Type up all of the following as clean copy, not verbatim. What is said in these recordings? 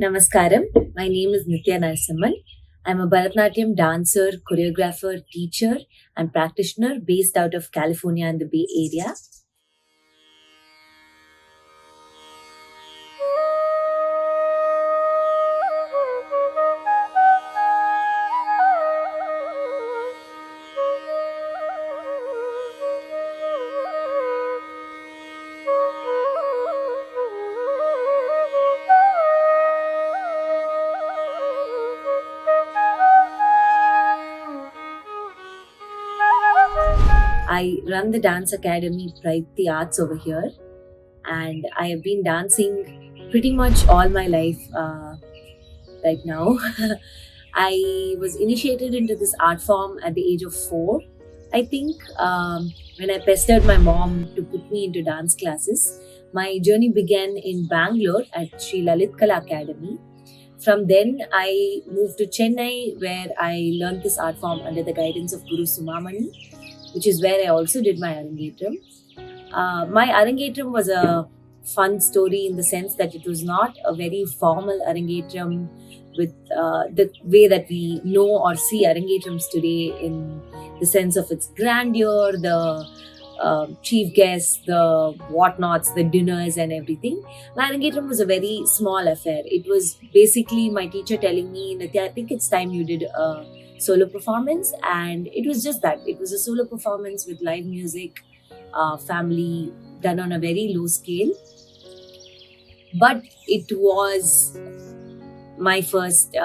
Namaskaram. My name is Nithya Narasimhan. I'm a Bharatanatyam dancer, choreographer, teacher, and practitioner based out of California and the Bay Area. I run the dance academy Prayukti Arts over here, and I have been dancing pretty much all my life right now. I was initiated into this art form at the age of 4. I think when I pestered my mom to put me into dance classes, my journey began in Bangalore at Shri Lalit Kala Academy. From then, I moved to Chennai where I learned this art form under the guidance of Guru Subrahmanyam, which is where I also did my Arangetram. My Arangetram was a fun story in the sense that it was not a very formal Arangetram with the way that we know or see Arangetrams today, in the sense of its grandeur, the chief guests, the whatnots, the dinners and everything. My Arangetram was a very small affair. It was basically my teacher telling me, Natya, I think it's time you did a solo performance. And it was just that. It was a solo performance with live music, family, done on a very low scale. But it was my first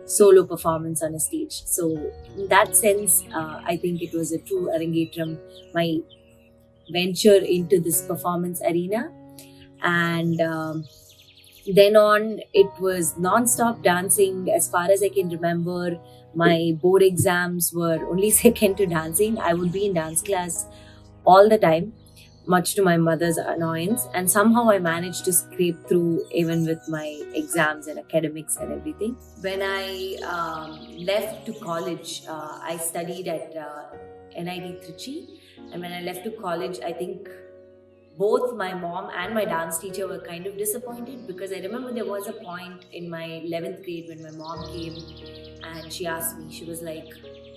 solo performance on a stage. So in that sense, I think it was a true Arangetram, my venture into this performance arena. And then on, it was non-stop dancing. As far as I can remember, my board exams were only second to dancing. I would be in dance class all the time, much to my mother's annoyance. And somehow I managed to scrape through even with my exams and academics and everything. When I left to college, I studied at NIT Trichy. And when I left to college, I think both my mom and my dance teacher were kind of disappointed, because I remember there was a point in my 11th grade when my mom came and she asked me, she was like,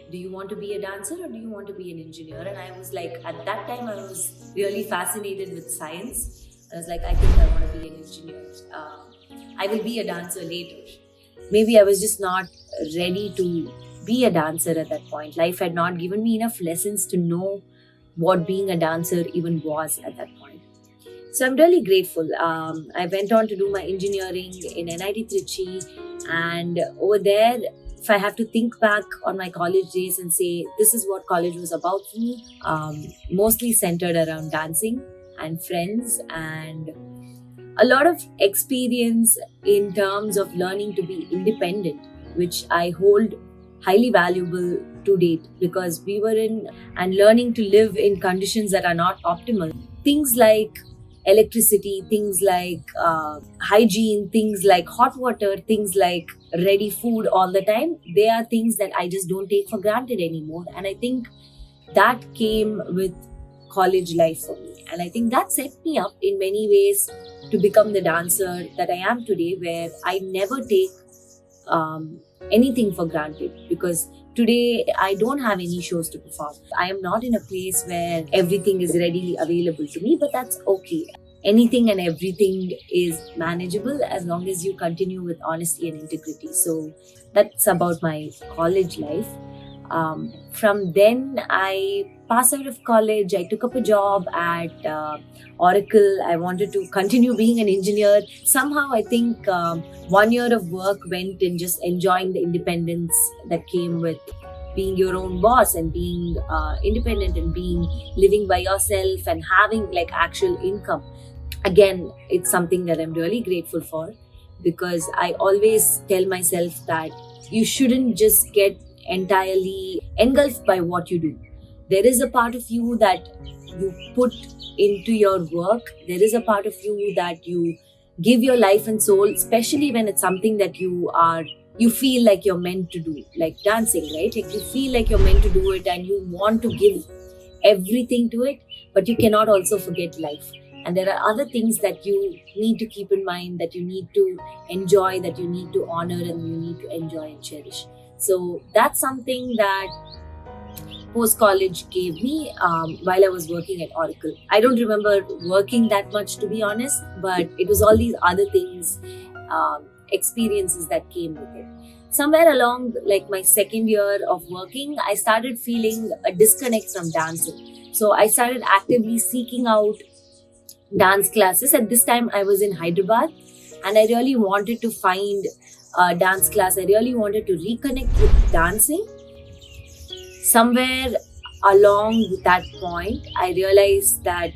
do you want to be a dancer or do you want to be an engineer? And I was like, at that time I was really fascinated with science. I was like, I think I want to be an engineer. I will be a dancer later. Maybe I was just not ready to be a dancer at that point. Life had not given me enough lessons to know what being a dancer even was at that point. So I'm really grateful. I went on to do my engineering in NIT Trichy, and over there, if I have to think back on my college days and say this is what college was about for me, mostly centered around dancing and friends and a lot of experience in terms of learning to be independent, which I hold highly valuable to date, because we were in and learning to live in conditions that are not optimal. Things like electricity, things like hygiene, things like hot water, things like ready food all the time, they are things that I just don't take for granted anymore. And I think that came with college life for me. And I think that set me up in many ways to become the dancer that I am today, where I never take anything for granted, because today I don't have any shows to perform. I am not in a place where everything is readily available to me, but that's okay. Anything and everything is manageable as long as you continue with honesty and integrity. So that's about my college life. From then, I passed out of college. I took up a job at Oracle. I wanted to continue being an engineer. Somehow, I think 1 year of work went in just enjoying the independence that came with being your own boss and being independent and living by yourself and having like actual income. Again, it's something that I'm really grateful for, because I always tell myself that you shouldn't just get entirely engulfed by what you do. There is a part of you that you put into your work. There is a part of you that you give your life and soul, especially when it's something that you feel like you're meant to do, like dancing, right? Like you feel like you're meant to do it and you want to give everything to it, but you cannot also forget life. and there are other things that you need to keep in mind, that you need to enjoy, that you need to honor, and you need to enjoy and cherish. So that's something that post college gave me while I was working at Oracle. I don't remember working that much, to be honest, but it was all these other things, experiences that came with it. Somewhere along, like my second year of working, I started feeling a disconnect from dancing. So I started actively seeking out dance classes. At this time, I was in Hyderabad, and I really wanted to find a dance class. I really wanted to reconnect with dancing. Somewhere along that point, I realized that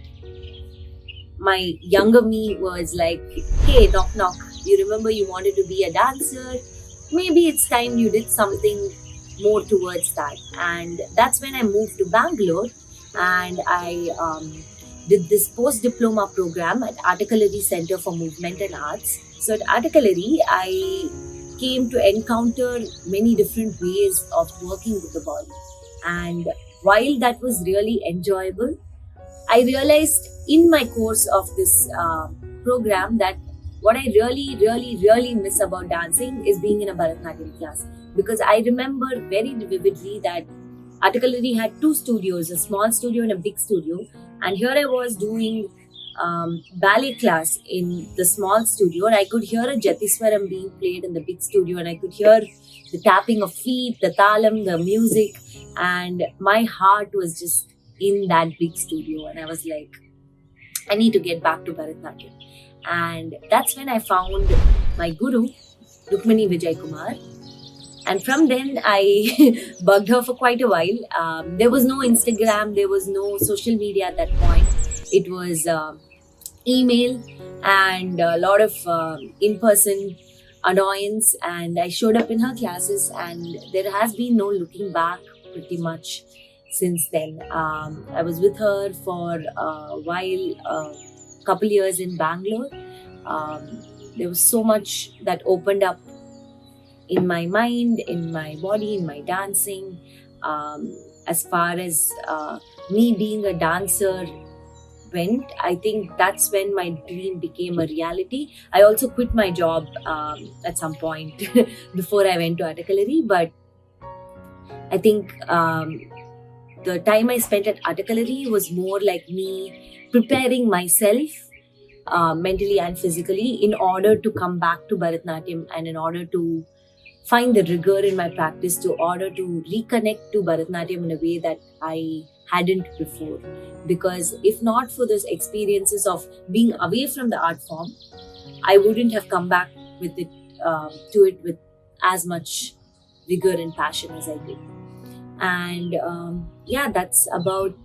my younger me was like, hey, knock, knock. You remember you wanted to be a dancer? Maybe it's time you did something more towards that. And that's when I moved to Bangalore, and I did this post diploma program at Articulary Center for Movement and Arts. So at Articulary, I came to encounter many different ways of working with the body. And while that was really enjoyable, I realized in my course of this program that what I really, really, really miss about dancing is being in a Bharatanatyam class. Because I remember very vividly that Articulary had two studios, a small studio and a big studio. And here I was doing ballet class in the small studio, and I could hear a Jatiswaram being played in the big studio, and I could hear the tapping of feet, the talam, the music, and my heart was just in that big studio, and I was like, I need to get back to Bharatanatyam. And that's when I found my Guru, Rukmini Vijayakumar. And from then, I bugged her for quite a while. There was no Instagram, there was no social media at that point. It was email and a lot of in-person annoyance. And I showed up in her classes, and there has been no looking back pretty much since then. I was with her for a while, a couple years in Bangalore. There was so much that opened up in my mind, in my body, in my dancing. As far as me being a dancer went, I think that's when my dream became a reality. I also quit my job at some point before I went to Articulary, but I think the time I spent at Articulary was more like me preparing myself mentally and physically in order to come back to Bharatanatyam, and in order to find the rigor in my practice, to order to reconnect to Bharatanatyam in a way that I hadn't before. Because if not for those experiences of being away from the art form, I wouldn't have come back with it to it with as much vigor and passion as I did. And yeah, that's about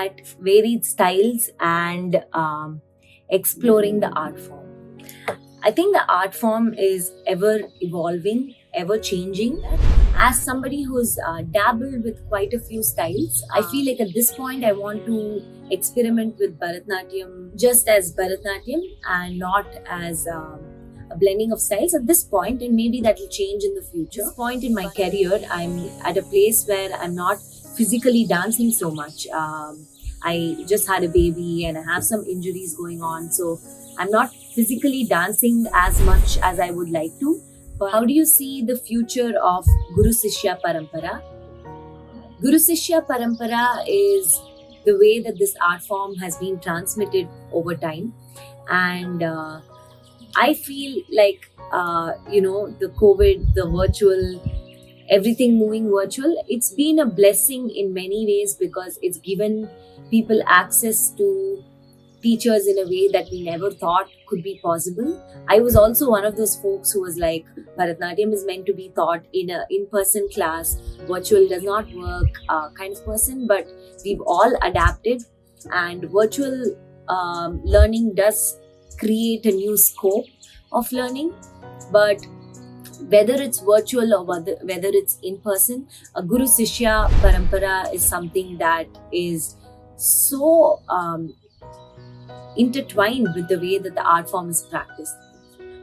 at varied styles and exploring the art form. I think the art form is ever evolving, ever changing. As somebody who's dabbled with quite a few styles, I feel like at this point I want to experiment with Bharatanatyam just as Bharatanatyam and not as a blending of styles at this point, and maybe that will change in the future. At this point in my career, I'm at a place where I'm not physically dancing so much. I just had a baby and I have some injuries going on, so I'm not physically dancing as much as I would like to. But how do you see the future of Guru Sishya Parampara? Guru Sishya Parampara is the way that this art form has been transmitted over time. And I feel like, the COVID, the virtual, everything moving virtual, it's been a blessing in many ways because it's given people access to teachers in a way that we never thought could be possible. I was also one of those folks who was like, Bharatanatyam is meant to be taught in an in-person class, virtual does not work kind of person, but we've all adapted, and virtual learning does create a new scope of learning. But whether it's virtual or whether it's in person, a Guru Sishya Parampara is something that is so intertwined with the way that the art form is practiced.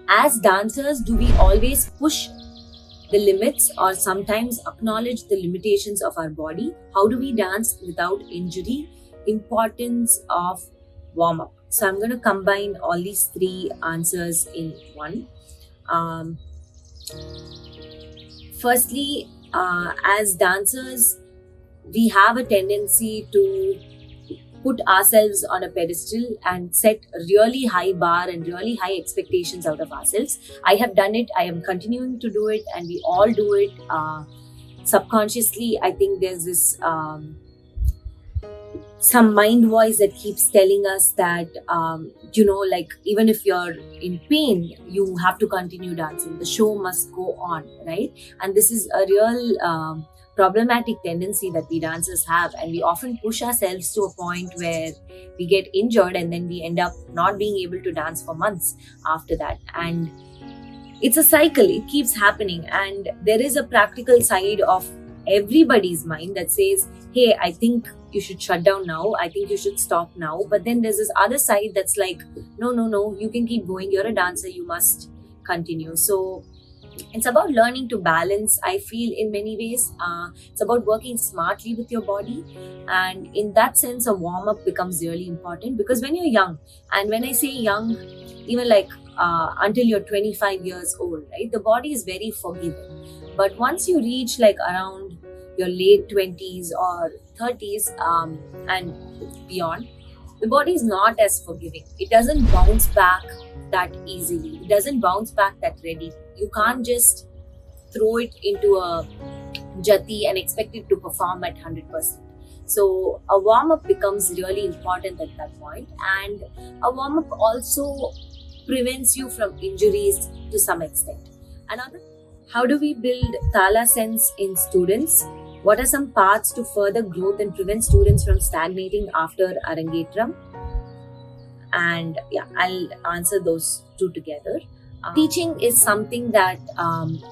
As dancers, do we always push the limits or sometimes acknowledge the limitations of our body? How do we dance without injury? Importance of warm-up. So I'm going to combine all these three answers in one. Firstly, as dancers, we have a tendency to put ourselves on a pedestal and set a really high bar and really high expectations out of ourselves. I have done it, I am continuing to do it, and we all do it subconsciously. I think there's this some mind voice that keeps telling us that even if you're in pain, you have to continue dancing, the show must go on, right? And this is a real problematic tendency that we dancers have, and we often push ourselves to a point where we get injured and then we end up not being able to dance for months after that. And it's a cycle, it keeps happening, and there is a practical side of everybody's mind that says, hey, I think you should shut down now, I think you should stop now. But then there's this other side that's like, no, you can keep going, you're a dancer, you must continue. So it's about learning to balance, I feel, in many ways. It's about working smartly with your body, and in that sense a warm-up becomes really important, because when you're young, and when I say young, even like until you're 25 years old, right, the body is very forgiving. But once you reach like around your late 20s or 30s and beyond, the body is not as forgiving. It doesn't bounce back that easily. It doesn't bounce back that ready. You can't just throw it into a jati and expect it to perform at 100%. So a warm-up becomes really important at that point. And a warm-up also prevents you from injuries to some extent. How do we build thala sense in students? What are some paths to further growth and prevent students from stagnating after Arangetram? And yeah, I'll answer those two together. Teaching is something that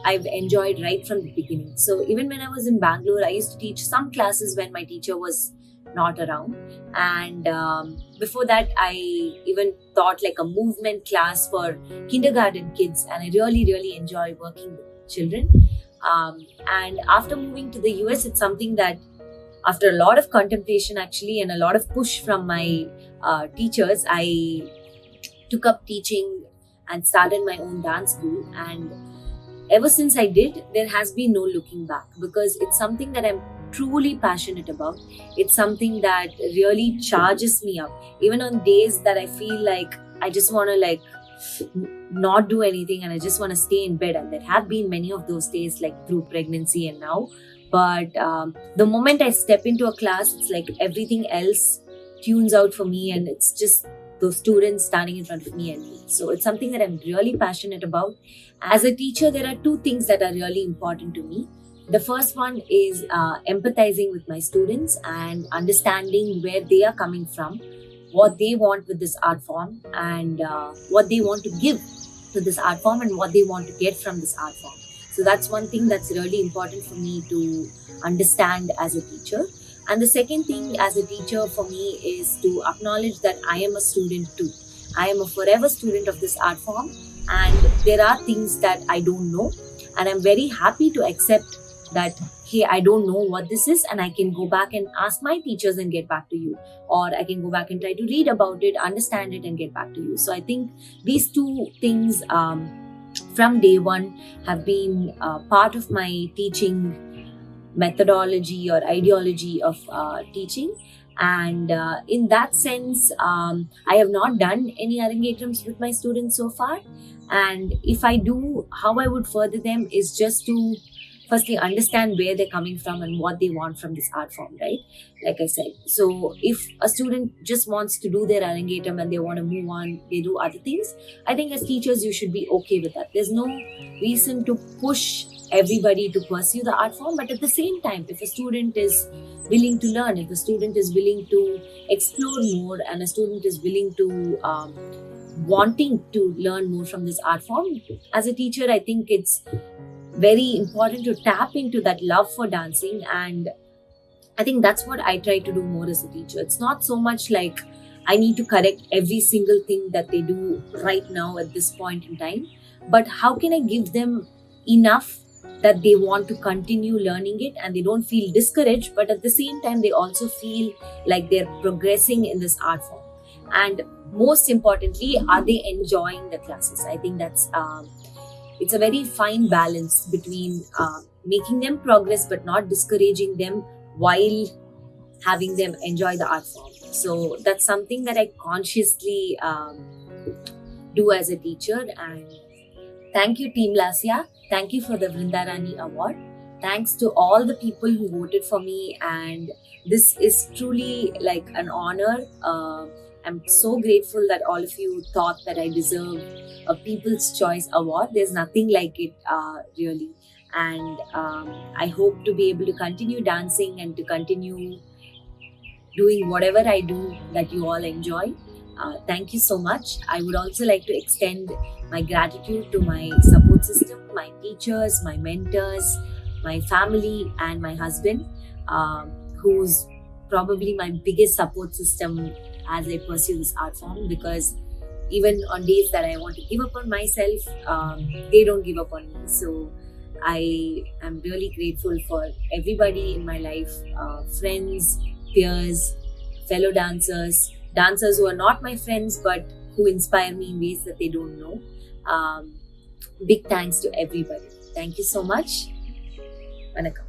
I've enjoyed right from the beginning. So even when I was in Bangalore, I used to teach some classes when my teacher was not around. And before that, I even taught like a movement class for kindergarten kids. And I really, really enjoy working with children. And after moving to the US, it's something that after a lot of contemplation actually and a lot of push from my teachers, I took up teaching and started my own dance school. And ever since I did, there has been no looking back, because it's something that I'm truly passionate about. It's something that really charges me up. Even on days that I feel like I just want to not do anything and I just want to stay in bed. And there have been many of those days like through pregnancy and now. But the moment I step into a class, it's like everything else tunes out for me, and it's just those students standing in front of me and me. So it's something that I'm really passionate about. As a teacher, there are two things that are really important to me. The first one is empathizing with my students and understanding where they are coming from, what they want with this art form, and what they want to give to this art form, and what they want to get from this art form. So that's one thing that's really important for me to understand as a teacher. And the second thing as a teacher for me is to acknowledge that I am a student too. I am a forever student of this art form, and there are things that I don't know, and I'm very happy to accept that, hey, I don't know what this is, and I can go back and ask my teachers and get back to you, or I can go back and try to read about it, understand it, and get back to you. So I think these two things from day one have been part of my teaching methodology or ideology of teaching. And in that sense, I have not done any arangetrams with my students so far. And if I do, how I would further them is just to firstly understand where they're coming from and what they want from this art form, right? Like I said, so if a student just wants to do their arrangetram and they want to move on, they do other things, I think as teachers you should be okay with that. There's no reason to push everybody to pursue the art form, but at the same time, if a student is willing to learn, if a student is willing to explore more, and a student is willing to wanting to learn more from this art form, as a teacher I think it's very important to tap into that love for dancing. And I think that's what I try to do more as a teacher. It's not so much like I need to correct every single thing that they do right now at this point in time, but how can I give them enough that they want to continue learning it and they don't feel discouraged, but at the same time they also feel like they're progressing in this art form. And most importantly, are they enjoying the classes? I think that's it's a very fine balance between making them progress but not discouraging them while having them enjoy the art form. So that's something that I consciously do as a teacher. And thank you, Team Lasya. Thank you for the Vrindrani award. Thanks to all the people who voted for me, and this is truly like an honor. I'm so grateful that all of you thought that I deserve a People's Choice Award. There's nothing like it, really. And I hope to be able to continue dancing and to continue doing whatever I do that you all enjoy. Thank you so much. I would also like to extend my gratitude to my support system, my teachers, my mentors, my family, and my husband, who's probably my biggest support system as I pursue this art form, because even on days that I want to give up on myself, they don't give up on me. So I am really grateful for everybody in my life, friends, peers, fellow dancers, dancers who are not my friends but who inspire me in ways that they don't know. Big thanks to everybody. Thank you so much. Vanakkam.